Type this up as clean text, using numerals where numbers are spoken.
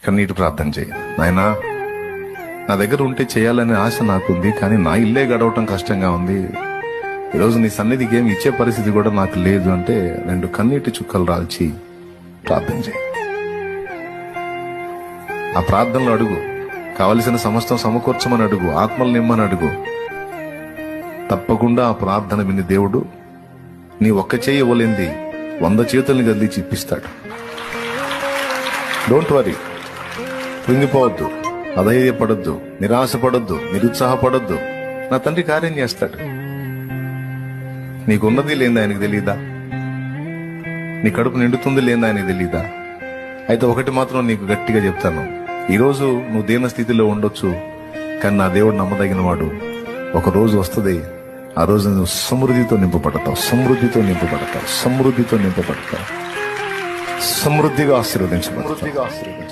కన్నీటి ప్రార్థన చేయి. నాయనా, నా దగ్గర ఉంటే చేయాలనే ఆశ నాకుంది, కానీ నా ఇల్లే గడవటం కష్టంగా ఉంది. ఈరోజు నీ సన్నిధికి ఏమి ఇచ్చే పరిస్థితి కూడా నాకు లేదు అంటే 2 కన్నీటి చుక్కలు రాల్చి ప్రార్థన చేయి. ఆ ప్రార్థనలో అడుగు, కావలసిన సమస్తం సమకూర్చమని అడుగు, ఆత్మలు నిమ్మని అడుగు. తప్పకుండా ఆ ప్రార్థన విని దేవుడు నీ ఒక్క చేయి ఇవ్వలేంది 100 చేతుల్ని గదిలిచి ఇప్పిస్తాడు. Don't worry, కృంగిపోవద్దు, అధైర్యపడొద్దు, నిరాశపడొద్దు, నిరుత్సాహపడొద్దు. నా తండ్రి కార్యం చేస్తాడు. నీకున్నది లేని ఆయనకు తెలీదా? నీ కడుపు నిండుతుంది లేని ఆయనకు తెలీదా? అయితే ఒకటి మాత్రం నీకు గట్టిగా చెప్తాను, ఈరోజు నువ్వు దీన స్థితిలో ఉండొచ్చు, కానీ నా దేవుడు నమ్మదగిన వాడు. ఒక రోజు వస్తుంది, ఆ రోజు నువ్వు సమృద్ధితో నింపబడతావు, సమృద్ధితో నింపబడతావు, సమృద్ధితో నింపబడతావు, సమృద్ధిగా ఆశీర్వదించబడతావు.